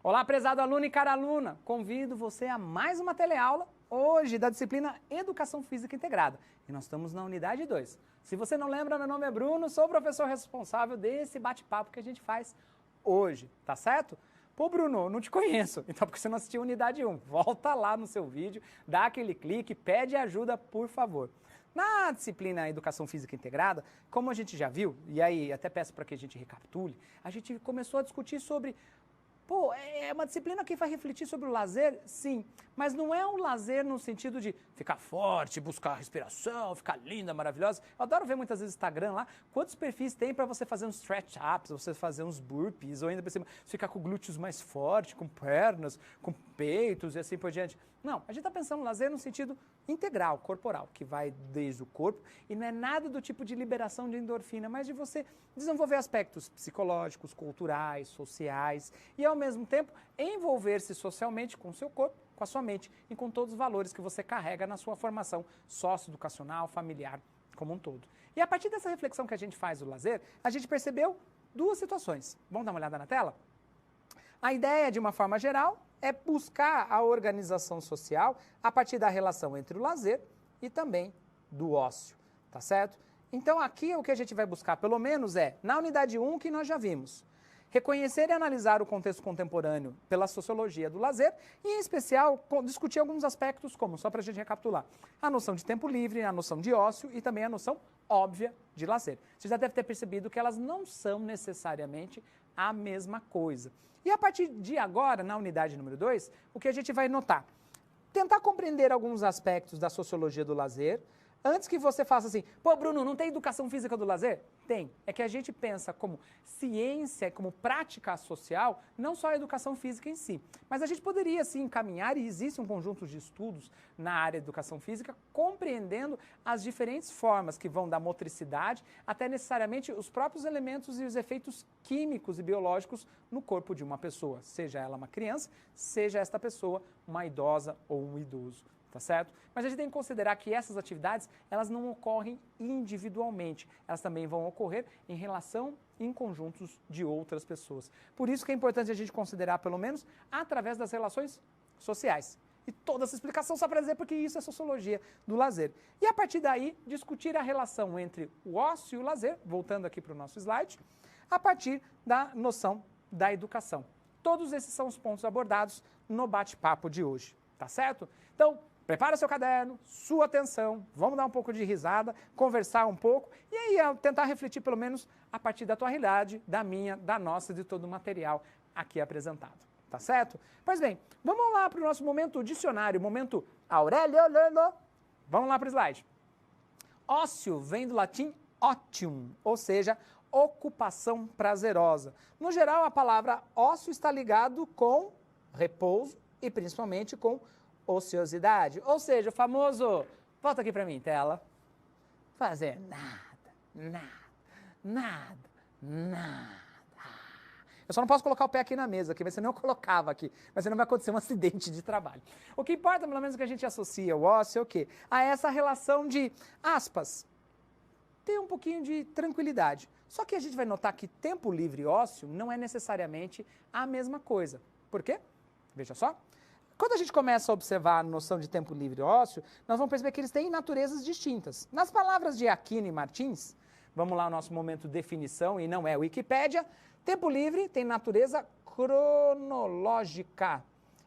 Olá, prezado aluno e cara aluna! Convido você a mais uma teleaula, hoje da disciplina Educação Física Integrada. E nós estamos na unidade 2. Se você não lembra, meu nome é Bruno, sou o professor responsável desse bate-papo que a gente faz hoje, tá certo? Pô, Bruno, não te conheço, então porque você não assistiu a unidade 1. Volta lá no seu vídeo, dá aquele clique, pede ajuda, por favor. Na disciplina Educação Física Integrada, como a gente já viu, e aí até peço para que a gente recapitule, a gente começou a discutir sobre... Pô, é uma disciplina que vai refletir sobre o lazer? Sim, mas não é um lazer no sentido de ficar forte, buscar respiração, ficar linda, maravilhosa. Eu adoro ver muitas vezes no Instagram lá, quantos perfis tem para você fazer uns stretch-ups, você fazer uns burpees, ou ainda por cima, ficar com glúteos mais fortes, com pernas, com peitos e assim por diante. Não, a gente está pensando no lazer no sentido integral, corporal, que vai desde o corpo e não é nada do tipo de liberação de endorfina, mas de você desenvolver aspectos psicológicos, culturais, sociais e ao mesmo tempo envolver-se socialmente com o seu corpo, com a sua mente e com todos os valores que você carrega na sua formação socioeducacional, familiar, como um todo. E a partir dessa reflexão que a gente faz do lazer, a gente percebeu duas situações. Vamos dar uma olhada na tela? A ideia, de uma forma geral, é buscar a organização social a partir da relação entre o lazer e também do ócio, tá certo? Então aqui o que a gente vai buscar, pelo menos, é, na unidade 1 que nós já vimos, reconhecer e analisar o contexto contemporâneo pela sociologia do lazer e, em especial, discutir alguns aspectos como, só para a gente recapitular, a noção de tempo livre, a noção de ócio e também a noção óbvia de lazer. Você já deve ter percebido que elas não são necessariamente a mesma coisa. E a partir de agora, na unidade número 2, o que a gente vai notar? Tentar compreender alguns aspectos da sociologia do lazer, antes que você faça assim, pô, Bruno, não tem educação física do lazer? Tem. É que a gente pensa como ciência, como prática social, não só a educação física em si. Mas a gente poderia, sim, encaminhar, e existe um conjunto de estudos na área de educação física, compreendendo as diferentes formas que vão da motricidade até necessariamente os próprios elementos e os efeitos químicos e biológicos no corpo de uma pessoa, seja ela uma criança, seja esta pessoa uma idosa ou um idoso. Tá certo? Mas a gente tem que considerar que essas atividades, elas não ocorrem individualmente, elas também vão ocorrer em relação em conjuntos de outras pessoas. Por isso que é importante a gente considerar, pelo menos, através das relações sociais. E toda essa explicação só para dizer porque isso é sociologia do lazer. E a partir daí, discutir a relação entre o ócio e o lazer, voltando aqui para o nosso slide, a partir da noção da educação. Todos esses são os pontos abordados no bate-papo de hoje, tá certo? Então, prepara seu caderno, sua atenção, vamos dar um pouco de risada, conversar um pouco e aí tentar refletir pelo menos a partir da tua realidade, da minha, da nossa, de todo o material aqui apresentado. Tá certo? Pois bem, vamos lá para o nosso momento dicionário, momento Aurélio Lelo. Vamos lá para o slide. Ócio vem do latim otium, ou seja, ocupação prazerosa. No geral, a palavra ócio está ligado com repouso e principalmente com ociosidade, ou seja, o famoso, volta aqui para mim, tela, fazer nada. Eu só não posso colocar o pé aqui na mesa, aqui, mas senão eu colocava aqui, mas senão vai acontecer um acidente de trabalho. O que importa, pelo menos, que a gente associa o ócio, é o quê? A essa relação de, aspas, ter um pouquinho de tranquilidade. Só que a gente vai notar que tempo livre e ócio não é necessariamente a mesma coisa. Por quê? Veja só. Quando a gente começa a observar a noção de tempo livre e ócio, nós vamos perceber que eles têm naturezas distintas. Nas palavras de Aquino e Martins, vamos lá ao nosso momento definição, e não é Wikipédia, tempo livre tem natureza cronológica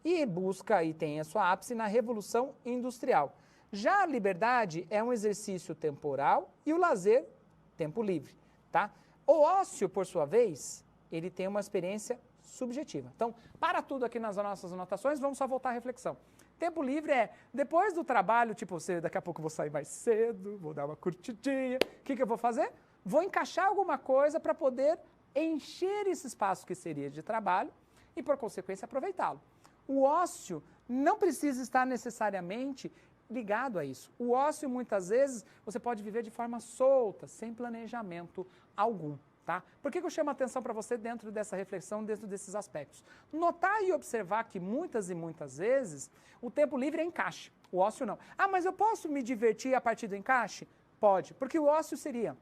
e busca e tem a sua ápice na Revolução Industrial. Já a liberdade é um exercício temporal e o lazer, tempo livre. Tá? O ócio, por sua vez, ele tem uma experiência subjetiva. Então, para tudo aqui nas nossas anotações, vamos só voltar à reflexão. Tempo livre é, depois do trabalho, tipo, daqui a pouco eu vou sair mais cedo, vou dar uma curtidinha, o que eu vou fazer? Vou encaixar alguma coisa para poder encher esse espaço que seria de trabalho e, por consequência, aproveitá-lo. O ócio não precisa estar necessariamente ligado a isso. O ócio, muitas vezes, você pode viver de forma solta, sem planejamento algum. Tá? Por que eu chamo a atenção para você dentro dessa reflexão, dentro desses aspectos? Notar e observar que muitas e muitas vezes o tempo livre é encaixe, o ócio não. Ah, mas eu posso me divertir a partir do encaixe? Pode, porque o ócio seria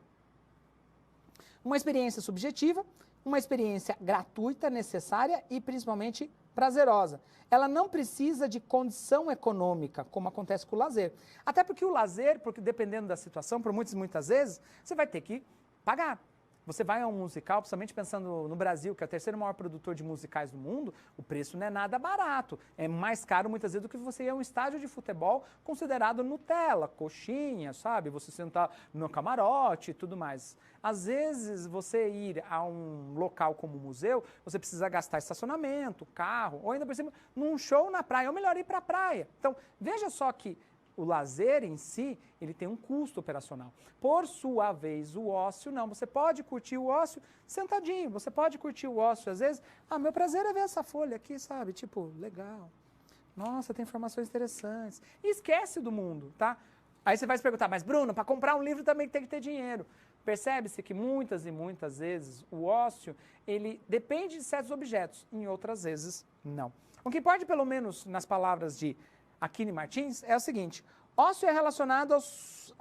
uma experiência subjetiva, uma experiência gratuita, necessária e principalmente prazerosa. Ela não precisa de condição econômica, como acontece com o lazer. Até porque o lazer, porque dependendo da situação, por muitas vezes, você vai ter que pagar. Você vai a um musical, principalmente pensando no Brasil, que é o terceiro maior produtor de musicais do mundo, o preço não é nada barato. É mais caro muitas vezes do que você ir a um estádio de futebol considerado Nutella, coxinha, sabe? Você sentar no camarote e tudo mais. Às vezes, você ir a um local como o museu, você precisa gastar estacionamento, carro, ou ainda por cima, num show na praia, ou melhor, ir para a praia. Então, veja só que o lazer em si, ele tem um custo operacional. Por sua vez, o ócio não. Você pode curtir o ócio sentadinho, você pode curtir o ócio às vezes. Meu prazer é ver essa folha aqui, sabe? Tipo, legal. Nossa, tem informações interessantes. E esquece do mundo, tá? Aí você vai se perguntar, mas Bruno, para comprar um livro também tem que ter dinheiro. Percebe-se que muitas e muitas vezes o ócio, ele depende de certos objetos, em outras vezes não. O que pode, pelo menos nas palavras de Aquine Martins, é o seguinte: ócio é relacionado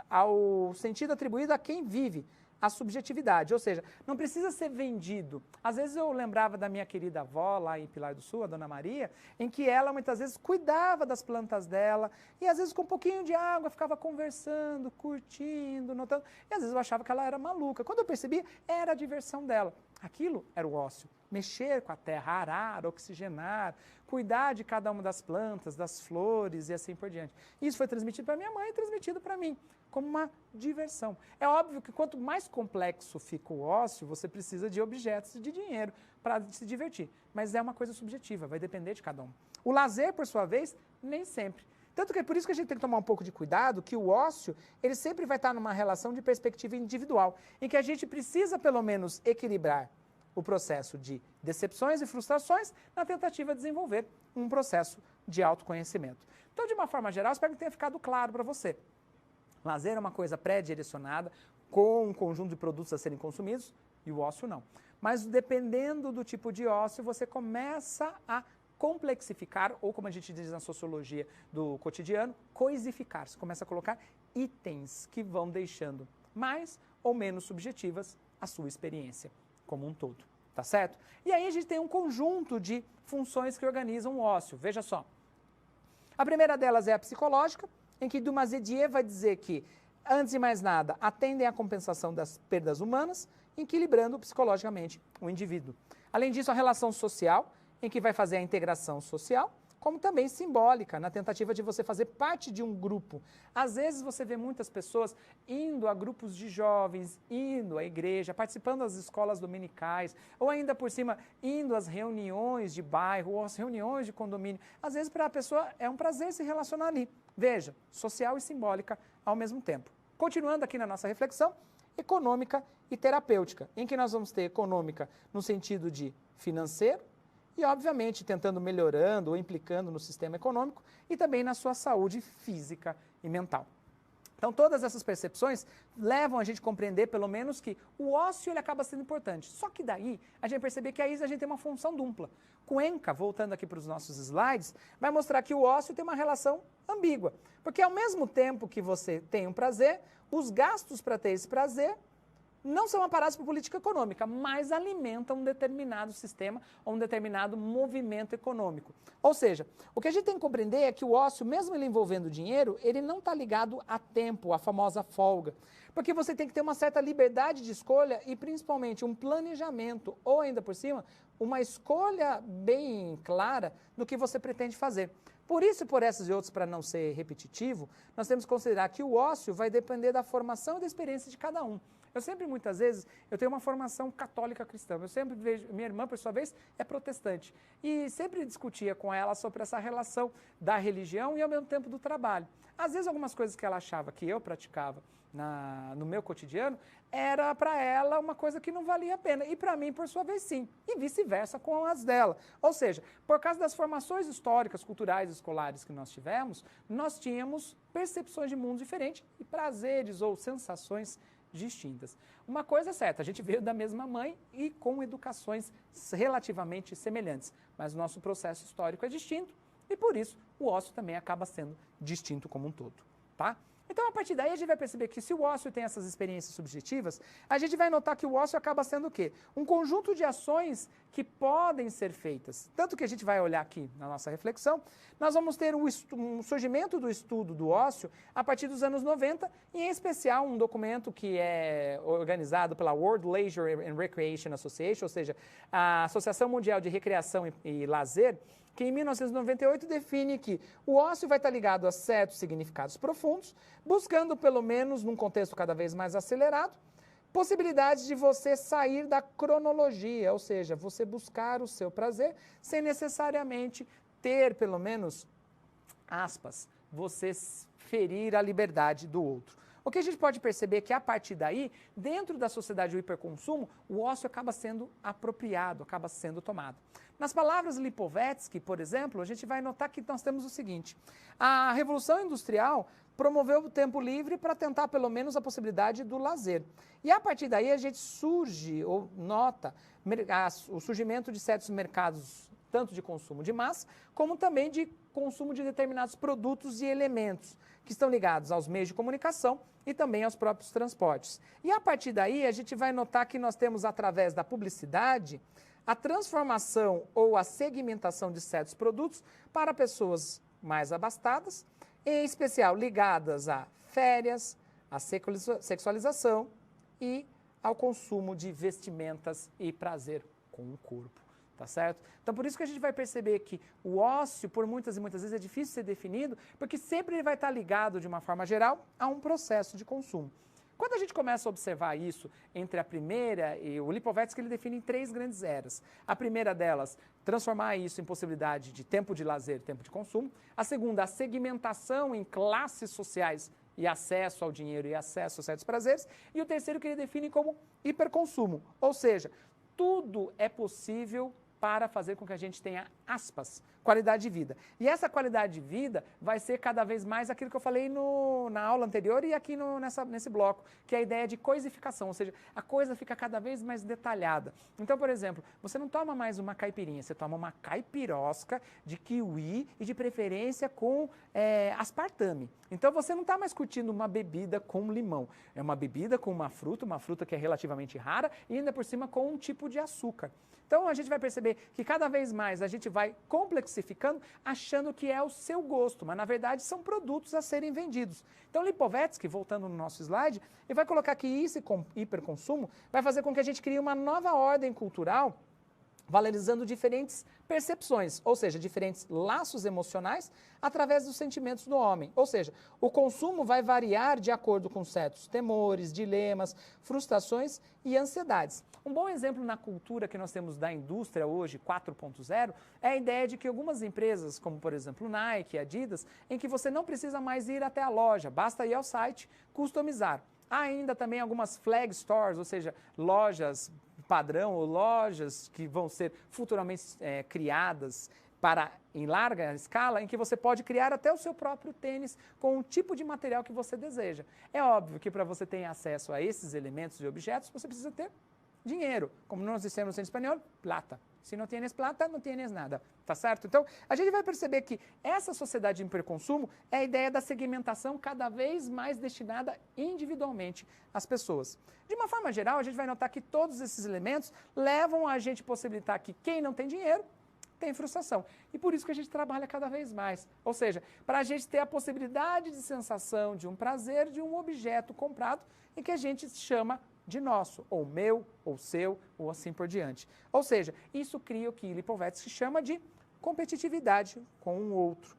ao sentido atribuído a quem vive, a subjetividade, ou seja, não precisa ser vendido. Às vezes eu lembrava da minha querida avó lá em Pilar do Sul, a Dona Maria, em que ela muitas vezes cuidava das plantas dela e às vezes com um pouquinho de água ficava conversando, curtindo, notando, e às vezes eu achava que ela era maluca. Quando eu percebi, era a diversão dela. Aquilo era o ócio. Mexer com a terra, arar, oxigenar, cuidar de cada uma das plantas, das flores e assim por diante. Isso foi transmitido para minha mãe e transmitido para mim, como uma diversão. É óbvio que quanto mais complexo fica o ócio, você precisa de objetos e de dinheiro para se divertir. Mas é uma coisa subjetiva, vai depender de cada um. O lazer, por sua vez, nem sempre. Tanto que é por isso que a gente tem que tomar um pouco de cuidado, que o ócio, ele sempre vai estar numa relação de perspectiva individual, em que a gente precisa, pelo menos, equilibrar o processo de decepções e frustrações na tentativa de desenvolver um processo de autoconhecimento. Então, de uma forma geral, espero que tenha ficado claro para você. Lazer é uma coisa pré-direcionada, com um conjunto de produtos a serem consumidos, e o ócio não. Mas dependendo do tipo de ócio, você começa a complexificar, ou como a gente diz na sociologia do cotidiano, coisificar. Você começa a colocar itens que vão deixando mais ou menos subjetivas a sua experiência como um todo, tá certo? E aí a gente tem um conjunto de funções que organizam o ócio. Veja só. A primeira delas é a psicológica, em que Dumazedier vai dizer que, antes de mais nada, atendem à compensação das perdas humanas, equilibrando psicologicamente o indivíduo. Além disso, a relação social, em que vai fazer a integração social, como também simbólica, na tentativa de você fazer parte de um grupo. Às vezes você vê muitas pessoas indo a grupos de jovens, indo à igreja, participando das escolas dominicais, ou ainda por cima, indo às reuniões de bairro, ou às reuniões de condomínio. Às vezes para a pessoa é um prazer se relacionar ali. Veja, social e simbólica ao mesmo tempo. Continuando aqui na nossa reflexão, econômica e terapêutica, em que nós vamos ter econômica no sentido de financeiro, e, obviamente, tentando melhorando ou implicando no sistema econômico e também na sua saúde física e mental. Então, todas essas percepções levam a gente a compreender, pelo menos, que o ócio ele acaba sendo importante. Só que daí, a gente perceber que aí a gente tem uma função dupla. Cuenca, voltando aqui para os nossos slides, vai mostrar que o ócio tem uma relação ambígua. Porque, ao mesmo tempo que você tem um prazer, os gastos para ter esse prazer não são amparados por política econômica, mas alimentam um determinado sistema ou um determinado movimento econômico. Ou seja, o que a gente tem que compreender é que o ócio, mesmo ele envolvendo dinheiro, ele não está ligado a tempo, a famosa folga. Porque você tem que ter uma certa liberdade de escolha e, principalmente, um planejamento, ou ainda por cima, uma escolha bem clara do que você pretende fazer. Por isso e por essas e outras, para não ser repetitivo, nós temos que considerar que o ócio vai depender da formação e da experiência de cada um. Eu sempre, muitas vezes, eu tenho uma formação católica cristã. Eu sempre vejo, minha irmã, por sua vez, é protestante. E sempre discutia com ela sobre essa relação da religião e, ao mesmo tempo, do trabalho. Às vezes, algumas coisas que ela achava que eu praticava no meu cotidiano, era para ela uma coisa que não valia a pena. E para mim, por sua vez, sim. E vice-versa com as dela. Ou seja, por causa das formações históricas, culturais e escolares que nós tivemos, nós tínhamos percepções de mundo diferentes e prazeres ou sensações distintas. Uma coisa é certa, a gente veio da mesma mãe e com educações relativamente semelhantes, mas o nosso processo histórico é distinto e por isso o ócio também acaba sendo distinto como um todo, tá? Então Então, a partir daí, a gente vai perceber que se o ócio tem essas experiências subjetivas, a gente vai notar que o ócio acaba sendo o quê? Um conjunto de ações que podem ser feitas. Tanto que a gente vai olhar aqui na nossa reflexão, nós vamos ter um surgimento do estudo do ócio a partir dos anos 90, e em especial um documento que é organizado pela World Leisure and Recreation Association, ou seja, a Associação Mundial de Recreação e Lazer, que em 1998 define que o ócio vai estar ligado a certos significados profundos, buscando, pelo menos num contexto cada vez mais acelerado, possibilidades de você sair da cronologia, ou seja, você buscar o seu prazer sem necessariamente ter, pelo menos, aspas, você ferir a liberdade do outro. O que a gente pode perceber é que, a partir daí, dentro da sociedade do hiperconsumo, o ócio acaba sendo apropriado, acaba sendo tomado. Nas palavras Lipovetsky, por exemplo, a gente vai notar que nós temos o seguinte: a Revolução Industrial promoveu o tempo livre para tentar, pelo menos, a possibilidade do lazer. E, a partir daí, a gente surge, ou nota, o surgimento de certos mercados, tanto de consumo de massa, como também de consumo de determinados produtos e elementos, que estão ligados aos meios de comunicação e também aos próprios transportes. E, a partir daí, a gente vai notar que nós temos, através da publicidade, a transformação ou a segmentação de certos produtos para pessoas mais abastadas, em especial ligadas a férias, a sexualização e ao consumo de vestimentas e prazer com o corpo, tá certo? Então, por isso que a gente vai perceber que o ócio, por muitas e muitas vezes, é difícil ser definido, porque sempre ele vai estar ligado, de uma forma geral, a um processo de consumo. Quando a gente começa a observar isso entre a primeira e o Lipovetsky, ele define em 3 grandes eras. A primeira delas, transformar isso em possibilidade de tempo de lazer, tempo de consumo. A segunda, a segmentação em classes sociais e acesso ao dinheiro e acesso a certos prazeres. E o terceiro, que ele define como hiperconsumo. Ou seja, tudo é possível para fazer com que a gente tenha, aspas, qualidade de vida. E essa qualidade de vida vai ser cada vez mais aquilo que eu falei na aula anterior e aqui nesse bloco, que é a ideia de coisificação, ou seja, a coisa fica cada vez mais detalhada. Então, por exemplo, você não toma mais uma caipirinha, você toma uma caipirosca de kiwi e de preferência com aspartame. Então, você não está mais curtindo uma bebida com limão. É uma bebida com uma fruta que é relativamente rara e ainda por cima com um tipo de açúcar. Então, a gente vai perceber que cada vez mais a gente vai complexificando, achando que é o seu gosto, mas na verdade são produtos a serem vendidos. Então, Lipovetsky, voltando no nosso slide, ele vai colocar que esse hiperconsumo vai fazer com que a gente crie uma nova ordem cultural, valorizando diferentes percepções, ou seja, diferentes laços emocionais através dos sentimentos do homem. Ou seja, o consumo vai variar de acordo com certos temores, dilemas, frustrações e ansiedades. Um bom exemplo na cultura que nós temos da indústria hoje, 4.0, é a ideia de que algumas empresas, como por exemplo Nike, Adidas, em que você não precisa mais ir até a loja, basta ir ao site, customizar. Há ainda também algumas flag stores, ou seja, lojas padrão ou lojas que vão ser futuramente criadas em larga escala, em que você pode criar até o seu próprio tênis com o tipo de material que você deseja. É óbvio que para você ter acesso a esses elementos e objetos, você precisa ter dinheiro. Como nós dissemos em espanhol, plata. Se não tienes plata, não tienes nada, tá certo? Então, a gente vai perceber que essa sociedade de hiperconsumo é a ideia da segmentação cada vez mais destinada individualmente às pessoas. De uma forma geral, a gente vai notar que todos esses elementos levam a gente possibilitar que quem não tem dinheiro tem frustração. E por isso que a gente trabalha cada vez mais. Ou seja, para a gente ter a possibilidade de sensação de um prazer de um objeto comprado e que a gente chama de nosso, ou meu, ou seu, ou assim por diante. Ou seja, isso cria o que Lipovetsky chama de competitividade com o outro.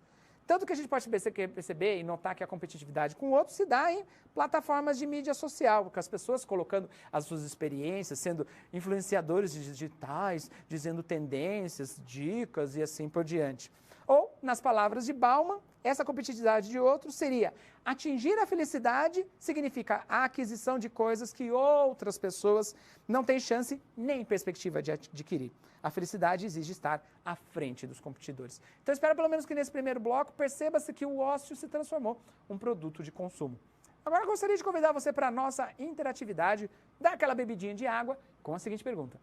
Tanto que a gente pode perceber e notar que a competitividade com o outro se dá em plataformas de mídia social, com as pessoas colocando as suas experiências, sendo influenciadores digitais, dizendo tendências, dicas e assim por diante. Ou, nas palavras de Bauman, essa competitividade de outro seria atingir a felicidade significa a aquisição de coisas que outras pessoas não têm chance nem perspectiva de adquirir. A felicidade exige estar à frente dos competidores. Então, espero pelo menos que nesse primeiro bloco perceba-se que o ócio se transformou em um produto de consumo. Agora, gostaria de convidar você para a nossa interatividade, dar aquela bebidinha de água com a seguinte pergunta.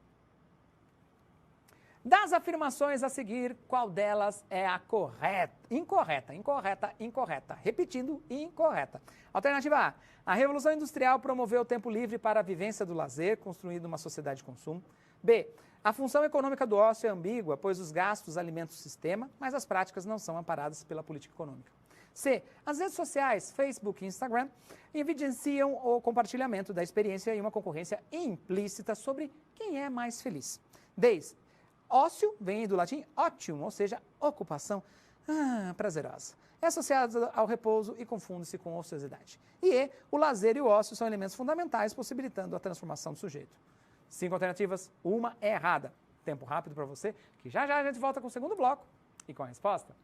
Das afirmações a seguir, qual delas é a correta? Incorreta. Repetindo, incorreta. Alternativa A. A Revolução Industrial promoveu o tempo livre para a vivência do lazer, construindo uma sociedade de consumo. B. A função econômica do ócio é ambígua, pois os gastos alimentam o sistema, mas as práticas não são amparadas pela política econômica. C. As redes sociais, Facebook e Instagram, evidenciam o compartilhamento da experiência e uma concorrência implícita sobre quem é mais feliz. D. Ócio vem do latim otium, ou seja, ocupação prazerosa. É associado ao repouso e confunde-se com ociosidade. E o lazer e o ócio são elementos fundamentais, possibilitando a transformação do sujeito. 5 alternativas, uma é errada. Tempo rápido para você, que já a gente volta com o segundo bloco e com a resposta.